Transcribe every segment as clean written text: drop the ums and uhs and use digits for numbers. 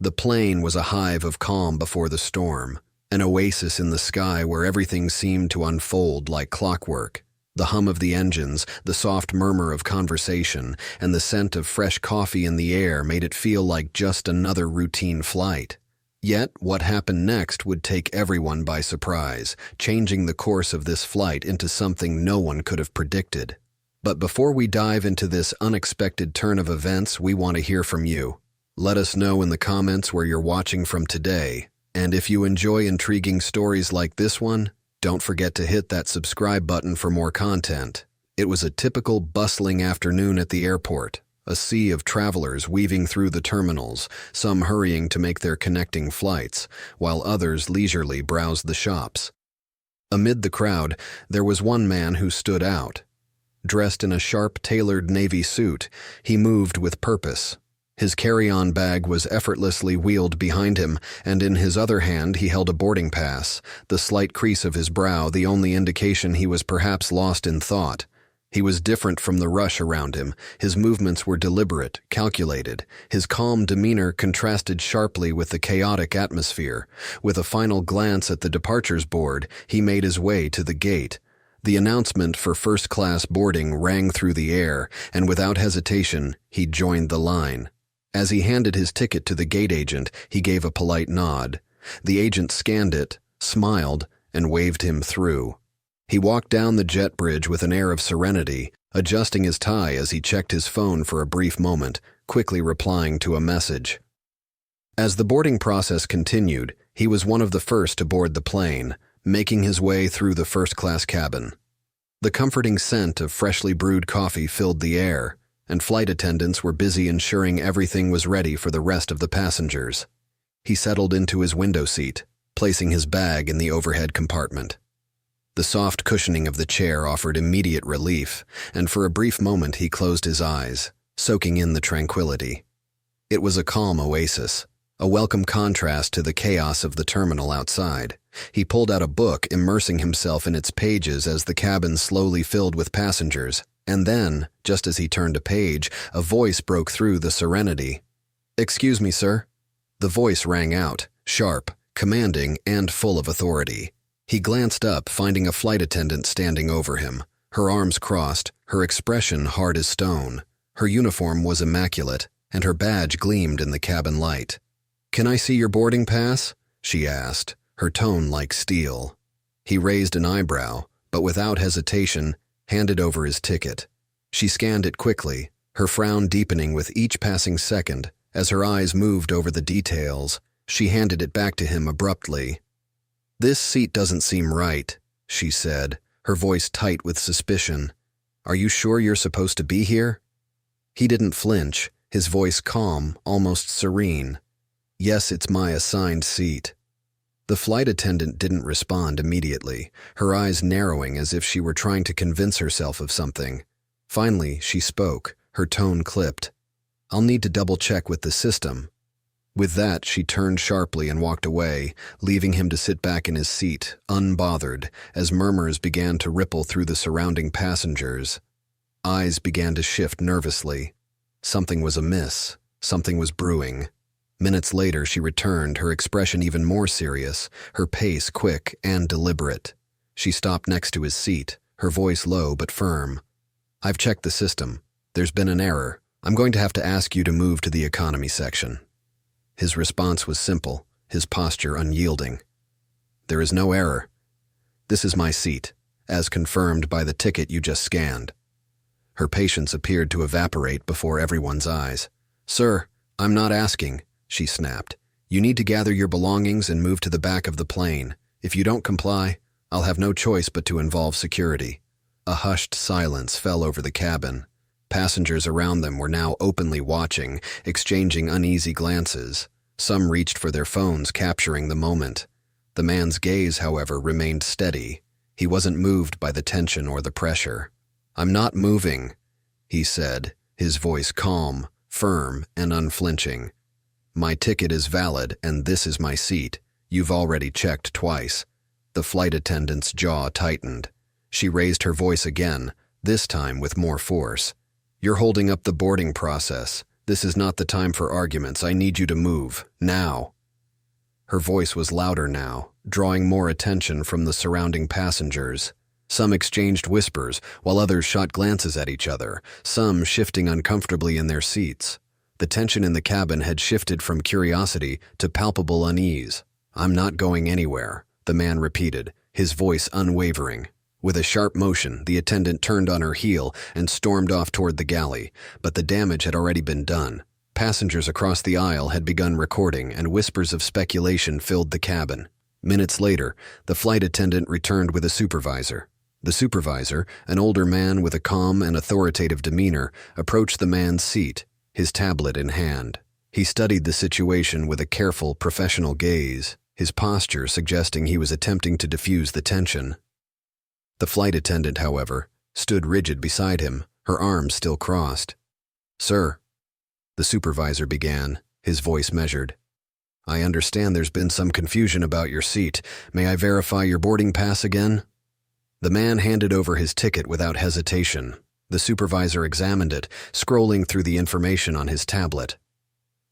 The plane was a hive of calm before the storm, an oasis in the sky where everything seemed to unfold like clockwork. The hum of the engines, the soft murmur of conversation, and the scent of fresh coffee in the air made it feel like just another routine flight. Yet, what happened next would take everyone by surprise, changing the course of this flight into something no one could have predicted. But before we dive into this unexpected turn of events, we want to hear from you. Let us know in the comments where you're watching from today. And if you enjoy intriguing stories like this one, don't forget to hit that subscribe button for more content. It was a typical bustling afternoon at the airport, a sea of travelers weaving through the terminals, some hurrying to make their connecting flights, while others leisurely browsed the shops. Amid the crowd, there was one man who stood out. Dressed in a sharp, tailored navy suit, he moved with purpose. His carry-on bag was effortlessly wheeled behind him, and in his other hand he held a boarding pass, the slight crease of his brow the only indication he was perhaps lost in thought. He was different from the rush around him. His movements were deliberate, calculated. His calm demeanor contrasted sharply with the chaotic atmosphere. With a final glance at the departures board, he made his way to the gate. The announcement for first-class boarding rang through the air, and without hesitation, he joined the line. As he handed his ticket to the gate agent, he gave a polite nod. The agent scanned it, smiled, and waved him through. He walked down the jet bridge with an air of serenity, adjusting his tie as he checked his phone for a brief moment, quickly replying to a message. As the boarding process continued, he was one of the first to board the plane, making his way through the first-class cabin. The comforting scent of freshly brewed coffee filled the air, and flight attendants were busy ensuring everything was ready for the rest of the passengers. He settled into his window seat, placing his bag in the overhead compartment. The soft cushioning of the chair offered immediate relief, and for a brief moment he closed his eyes, soaking in the tranquility. It was a calm oasis, a welcome contrast to the chaos of the terminal outside. He pulled out a book, immersing himself in its pages as the cabin slowly filled with passengers. And then, just as he turned a page, a voice broke through the serenity. "Excuse me, sir." The voice rang out, sharp, commanding, and full of authority. He glanced up, finding a flight attendant standing over him, her arms crossed, her expression hard as stone. Her uniform was immaculate, and her badge gleamed in the cabin light. "Can I see your boarding pass?" she asked, her tone like steel. He raised an eyebrow, but without hesitation, handed over his ticket. She scanned it quickly, her frown deepening with each passing second. As her eyes moved over the details, she handed it back to him abruptly. "This seat doesn't seem right," she said, her voice tight with suspicion. "Are you sure you're supposed to be here?" He didn't flinch, his voice calm, almost serene. "Yes, it's my assigned seat." The flight attendant didn't respond immediately, her eyes narrowing as if she were trying to convince herself of something. Finally, she spoke, her tone clipped. "I'll need to double-check with the system." With that, she turned sharply and walked away, leaving him to sit back in his seat, unbothered, as murmurs began to ripple through the surrounding passengers. Eyes began to shift nervously. Something was amiss. Something was brewing. Minutes later, she returned, her expression even more serious, her pace quick and deliberate. She stopped next to his seat, her voice low but firm. "I've checked the system. There's been an error. I'm going to have to ask you to move to the economy section." His response was simple, his posture unyielding. "There is no error. This is my seat, as confirmed by the ticket you just scanned." Her patience appeared to evaporate before everyone's eyes. "Sir, I'm not asking," she snapped. "You need to gather your belongings and move to the back of the plane. If you don't comply, I'll have no choice but to involve security." A hushed silence fell over the cabin. Passengers around them were now openly watching, exchanging uneasy glances. Some reached for their phones, capturing the moment. The man's gaze, however, remained steady. He wasn't moved by the tension or the pressure. "I'm not moving," he said, his voice calm, firm, and unflinching. "My ticket is valid, and this is my seat. You've already checked twice." The flight attendant's jaw tightened. She raised her voice again, this time with more force. "You're holding up the boarding process. This is not the time for arguments. I need you to move. Now." Her voice was louder now, drawing more attention from the surrounding passengers. Some exchanged whispers, while others shot glances at each other, some shifting uncomfortably in their seats. The tension in the cabin had shifted from curiosity to palpable unease. "I'm not going anywhere," the man repeated, his voice unwavering. With a sharp motion, the attendant turned on her heel and stormed off toward the galley, but the damage had already been done. Passengers across the aisle had begun recording, and whispers of speculation filled the cabin. Minutes later, the flight attendant returned with a supervisor. The supervisor, an older man with a calm and authoritative demeanor, approached the man's seat, his tablet in hand. He studied the situation with a careful, professional gaze, his posture suggesting he was attempting to diffuse the tension. The flight attendant, however, stood rigid beside him, her arms still crossed. "Sir," the supervisor began, his voice measured. "I understand there's been some confusion about your seat. May I verify your boarding pass again?" The man handed over his ticket without hesitation. The supervisor examined it, scrolling through the information on his tablet.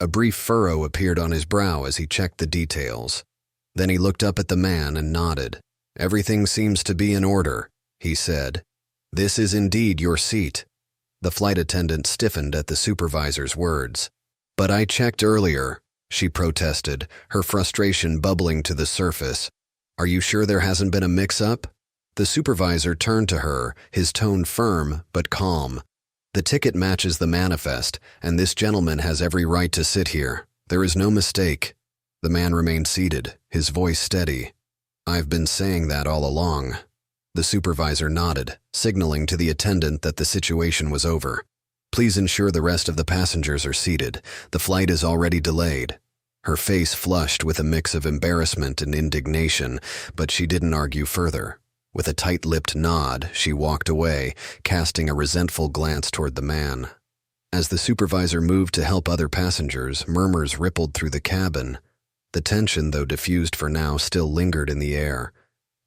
A brief furrow appeared on his brow as he checked the details. Then he looked up at the man and nodded. "Everything seems to be in order," he said. "This is indeed your seat." The flight attendant stiffened at the supervisor's words. "But I checked earlier," she protested, her frustration bubbling to the surface. "Are you sure there hasn't been a mix-up?" The supervisor turned to her, his tone firm but calm. "The ticket matches the manifest, and this gentleman has every right to sit here. There is no mistake." The man remained seated, his voice steady. "I've been saying that all along." The supervisor nodded, signaling to the attendant that the situation was over. "Please ensure the rest of the passengers are seated. The flight is already delayed." Her face flushed with a mix of embarrassment and indignation, but she didn't argue further. With a tight-lipped nod, she walked away, casting a resentful glance toward the man. As the supervisor moved to help other passengers, murmurs rippled through the cabin. The tension, though diffused for now, still lingered in the air.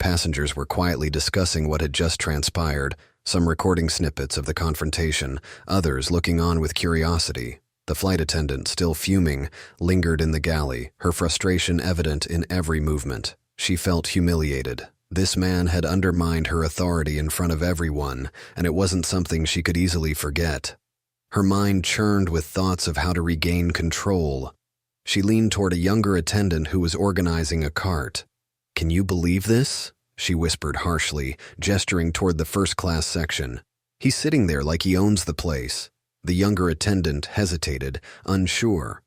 Passengers were quietly discussing what had just transpired, some recording snippets of the confrontation, others looking on with curiosity. The flight attendant, still fuming, lingered in the galley, her frustration evident in every movement. She felt humiliated. This man had undermined her authority in front of everyone, and it wasn't something she could easily forget. Her mind churned with thoughts of how to regain control. She leaned toward a younger attendant who was organizing a cart. "Can you believe this?" she whispered harshly, gesturing toward the first-class section. "He's sitting there like he owns the place." The younger attendant hesitated, unsure.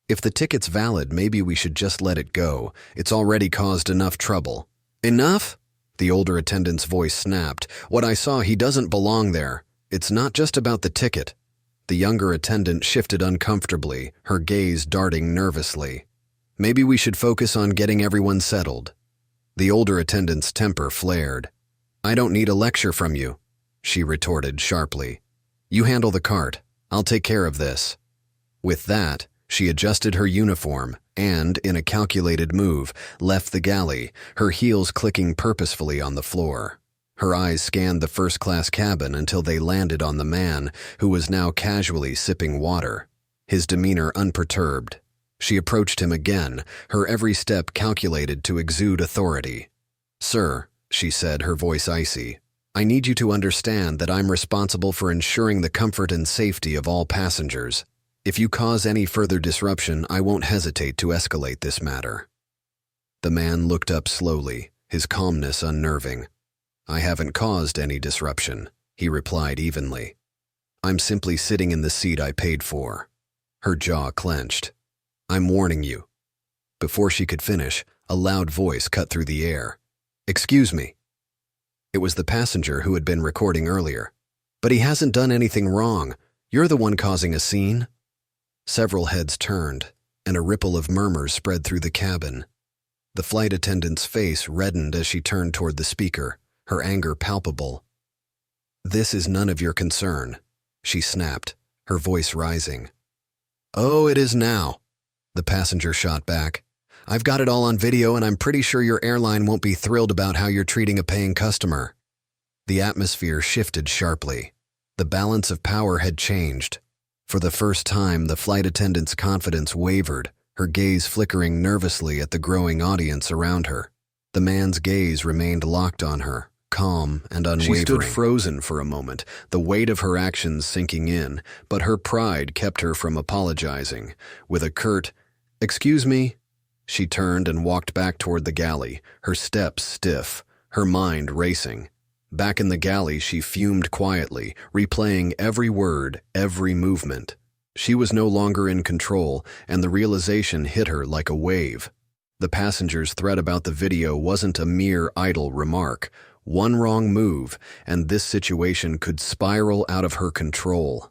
"If the ticket's valid, maybe we should just let it go. It's already caused enough trouble." "Enough?" The older attendant's voice snapped. "What I saw, he doesn't belong there. It's not just about the ticket." The younger attendant shifted uncomfortably, her gaze darting nervously. "Maybe we should focus on getting everyone settled." The older attendant's temper flared. "I don't need a lecture from you," she retorted sharply. "You handle the cart. I'll take care of this." With that, she adjusted her uniform and, in a calculated move, left the galley, her heels clicking purposefully on the floor. Her eyes scanned the first-class cabin until they landed on the man, who was now casually sipping water, his demeanor unperturbed. She approached him again, her every step calculated to exude authority. "Sir," she said, her voice icy, "I need you to understand that I'm responsible for ensuring the comfort and safety of all passengers. If you cause any further disruption, I won't hesitate to escalate this matter." The man looked up slowly, his calmness unnerving. "I haven't caused any disruption," he replied evenly. "I'm simply sitting in the seat I paid for." Her jaw clenched. "I'm warning you." Before she could finish, a loud voice cut through the air. "Excuse me." It was the passenger who had been recording earlier. "But he hasn't done anything wrong. You're the one causing a scene." Several heads turned, and a ripple of murmurs spread through the cabin. The flight attendant's face reddened as she turned toward the speaker, her anger palpable. "This is none of your concern," she snapped, her voice rising. "Oh, it is now," the passenger shot back. "I've got it all on video, and I'm pretty sure your airline won't be thrilled about how you're treating a paying customer." The atmosphere shifted sharply. The balance of power had changed. For the first time, the flight attendant's confidence wavered, her gaze flickering nervously at the growing audience around her. The man's gaze remained locked on her, calm and unwavering. She stood frozen for a moment, the weight of her actions sinking in, but her pride kept her from apologizing. With a curt, "Excuse me," she turned and walked back toward the galley, her steps stiff, her mind racing. Back in the galley, she fumed quietly, replaying every word, every movement. She was no longer in control, and the realization hit her like a wave. The passenger's threat about the video wasn't a mere idle remark. One wrong move, and this situation could spiral out of her control.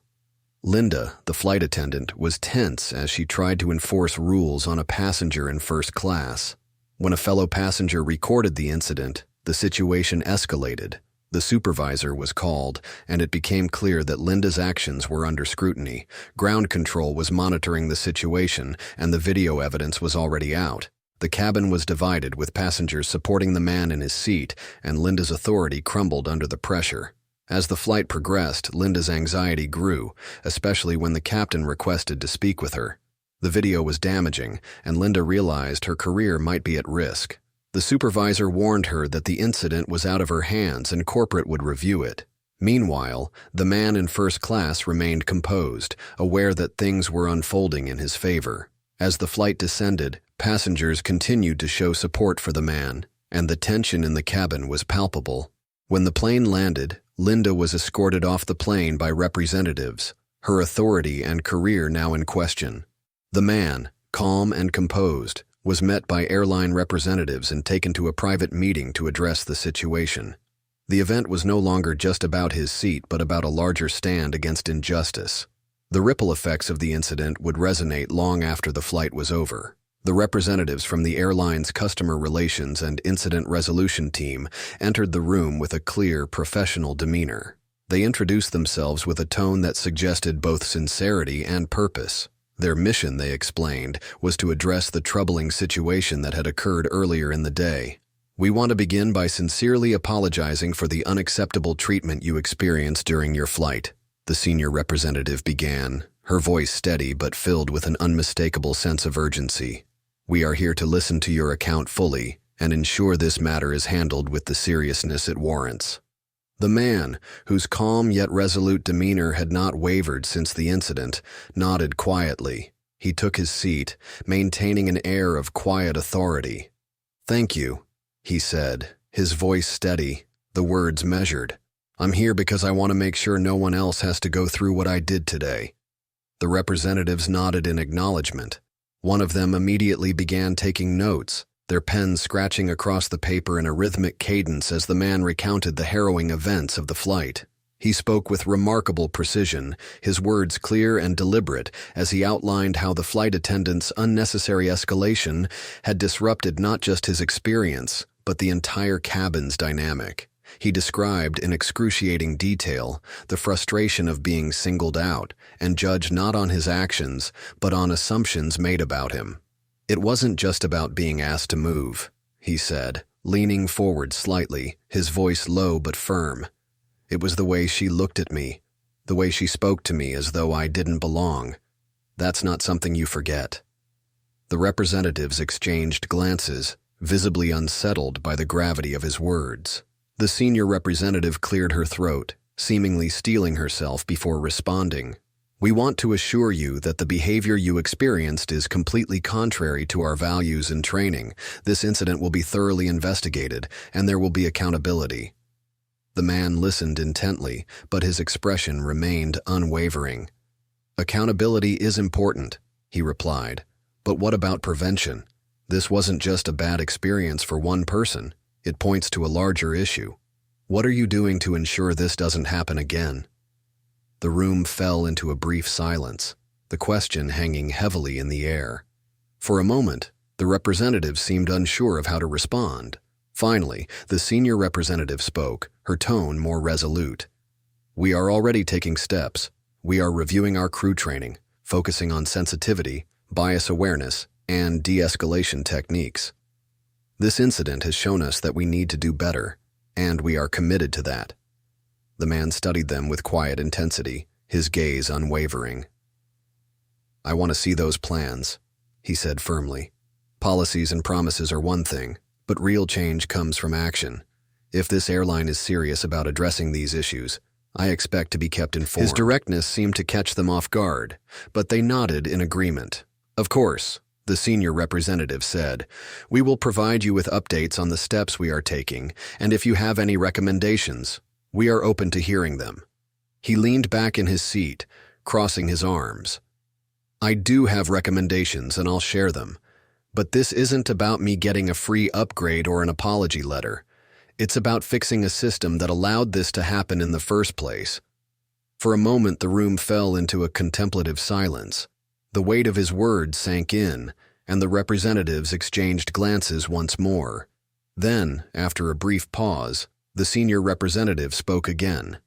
Linda, the flight attendant, was tense as she tried to enforce rules on a passenger in first class. When a fellow passenger recorded the incident, the situation escalated. The supervisor was called, and it became clear that Linda's actions were under scrutiny. Ground control was monitoring the situation, and the video evidence was already out. The cabin was divided, with passengers supporting the man in his seat, and Linda's authority crumbled under the pressure. As the flight progressed, Linda's anxiety grew, especially when the captain requested to speak with her. The video was damaging, and Linda realized her career might be at risk. The supervisor warned her that the incident was out of her hands and corporate would review it. Meanwhile, the man in first class remained composed, aware that things were unfolding in his favor. As the flight descended, passengers continued to show support for the man, and the tension in the cabin was palpable. When the plane landed, Linda was escorted off the plane by representatives, her authority and career now in question. The man, calm and composed, was met by airline representatives and taken to a private meeting to address the situation. The event was no longer just about his seat, but about a larger stand against injustice. The ripple effects of the incident would resonate long after the flight was over. The representatives from the airline's customer relations and incident resolution team entered the room with a clear, professional demeanor. They introduced themselves with a tone that suggested both sincerity and purpose. Their mission, they explained, was to address the troubling situation that had occurred earlier in the day. "We want to begin by sincerely apologizing for the unacceptable treatment you experienced during your flight," the senior representative began, her voice steady but filled with an unmistakable sense of urgency. "We are here to listen to your account fully and ensure this matter is handled with the seriousness it warrants." The man, whose calm yet resolute demeanor had not wavered since the incident, nodded quietly. He took his seat, maintaining an air of quiet authority. "Thank you," he said, his voice steady, the words measured. "I'm here because I want to make sure no one else has to go through what I did today." The representatives nodded in acknowledgement. One of them immediately began taking notes, their pens scratching across the paper in a rhythmic cadence as the man recounted the harrowing events of the flight. He spoke with remarkable precision, his words clear and deliberate as he outlined how the flight attendant's unnecessary escalation had disrupted not just his experience, but the entire cabin's dynamic. He described in excruciating detail the frustration of being singled out and judged not on his actions, but on assumptions made about him. "It wasn't just about being asked to move," he said, leaning forward slightly, his voice low but firm. "It was the way she looked at me, the way she spoke to me as though I didn't belong. That's not something you forget." The representatives exchanged glances, visibly unsettled by the gravity of his words. The senior representative cleared her throat, seemingly steeling herself before responding. "We want to assure you that the behavior you experienced is completely contrary to our values and training. This incident will be thoroughly investigated, and there will be accountability." The man listened intently, but his expression remained unwavering. "Accountability is important," he replied. "But what about prevention? This wasn't just a bad experience for one person. It points to a larger issue. What are you doing to ensure this doesn't happen again?" The room fell into a brief silence, the question hanging heavily in the air. For a moment, the representative seemed unsure of how to respond. Finally, the senior representative spoke, her tone more resolute. "We are already taking steps. We are reviewing our crew training, focusing on sensitivity, bias awareness, and de-escalation techniques. This incident has shown us that we need to do better, and we are committed to that." The man studied them with quiet intensity, his gaze unwavering. I want to see those plans, he said firmly. Policies and promises are one thing, but real change comes from action. If this airline is serious about addressing these issues, I expect to be kept informed. His directness seemed to catch them off guard, but they nodded in agreement. Of course, the senior representative said, we will provide you with updates on the steps we are taking, and if you have any recommendations, we are open to hearing them. He leaned back in his seat, crossing his arms. I do have recommendations and I'll share them, but this isn't about me getting a free upgrade or an apology letter. It's about fixing a system that allowed this to happen in the first place. For a moment, the room fell into a contemplative silence. The weight of his words sank in, and the representatives exchanged glances once more. Then, after a brief pause, the senior representative spoke again.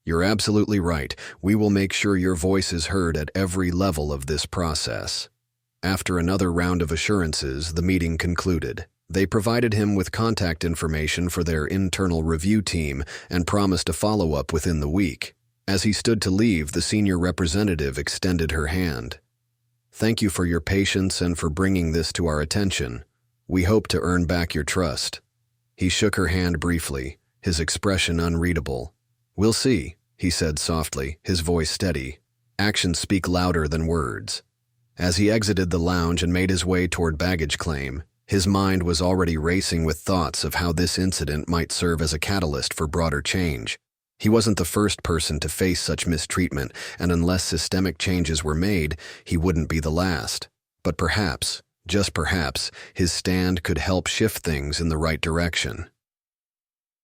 You're absolutely right. We will make sure your voice is heard at every level of this process. After another round of assurances, the meeting concluded. They provided him with contact information for their internal review team and promised a follow-up within the week. As he stood to leave, the senior representative extended her hand. Thank you for your patience and for bringing this to our attention. We hope to earn back your trust. He shook her hand briefly, his expression unreadable. We'll see, he said softly, his voice steady. Actions speak louder than words. As he exited the lounge and made his way toward baggage claim, his mind was already racing with thoughts of how this incident might serve as a catalyst for broader change. He wasn't the first person to face such mistreatment, and unless systemic changes were made, he wouldn't be the last. But perhaps, just perhaps, his stand could help shift things in the right direction.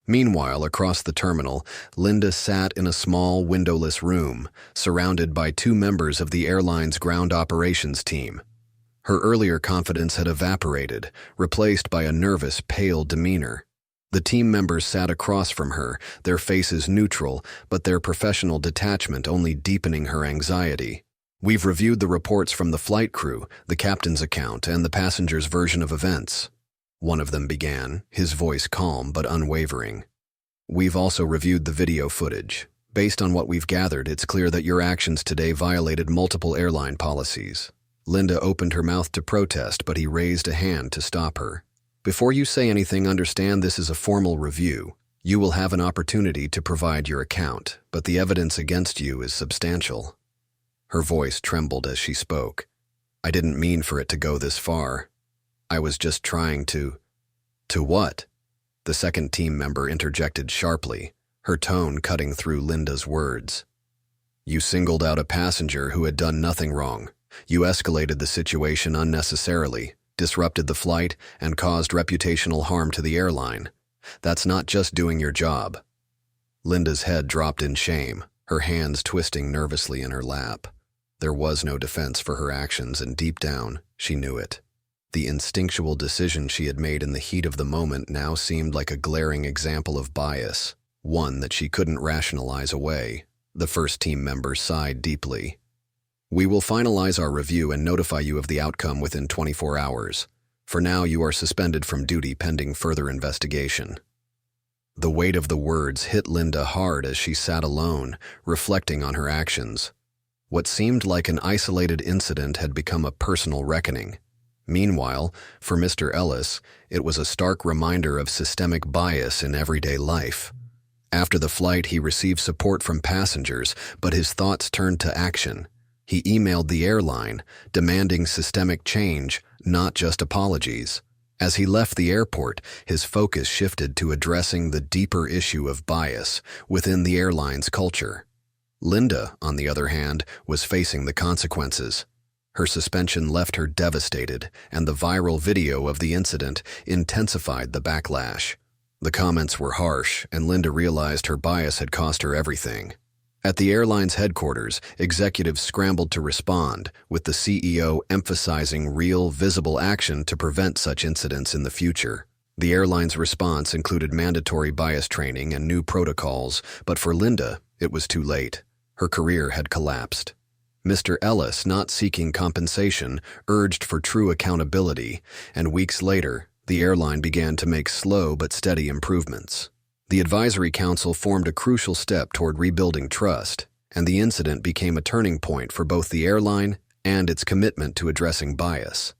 Meanwhile, across the terminal, Linda sat in a small, windowless room, surrounded by two members of the airline's ground operations team. Her earlier confidence had evaporated, replaced by a nervous, pale demeanor. The team members sat across from her, their faces neutral, but their professional detachment only deepening her anxiety. We've reviewed the reports from the flight crew, the captain's account, and the passenger's version of events. One of them began, his voice calm but unwavering. We've also reviewed the video footage. Based on what we've gathered, it's clear that your actions today violated multiple airline policies. Linda opened her mouth to protest, but he raised a hand to stop her. Before you say anything, understand this is a formal review. You will have an opportunity to provide your account, but the evidence against you is substantial. Her voice trembled as she spoke. I didn't mean for it to go this far. I was just trying to... To what? The second team member interjected sharply, her tone cutting through Linda's words. You singled out a passenger who had done nothing wrong. You escalated the situation unnecessarily, disrupted the flight, and caused reputational harm to the airline. That's not just doing your job. Linda's head dropped in shame, her hands twisting nervously in her lap. There was no defense for her actions, and deep down, she knew it. The instinctual decision she had made in the heat of the moment now seemed like a glaring example of bias, one that she couldn't rationalize away. The first team member sighed deeply. We will finalize our review and notify you of the outcome within 24 hours. For now, you are suspended from duty pending further investigation. The weight of the words hit Linda hard as she sat alone, reflecting on her actions. What seemed like an isolated incident had become a personal reckoning. Meanwhile, for Mr. Ellis, it was a stark reminder of systemic bias in everyday life. After the flight, he received support from passengers, but his thoughts turned to action. He emailed the airline, demanding systemic change, not just apologies. As he left the airport, his focus shifted to addressing the deeper issue of bias within the airline's culture. Linda, on the other hand, was facing the consequences. Her suspension left her devastated, and the viral video of the incident intensified the backlash. The comments were harsh, and Linda realized her bias had cost her everything. At the airline's headquarters, executives scrambled to respond, with the CEO emphasizing real, visible action to prevent such incidents in the future. The airline's response included mandatory bias training and new protocols, but for Linda, it was too late. Her career had collapsed. Mr. Ellis, not seeking compensation, urged for true accountability, and weeks later, the airline began to make slow but steady improvements. The advisory council formed a crucial step toward rebuilding trust, and the incident became a turning point for both the airline and its commitment to addressing bias.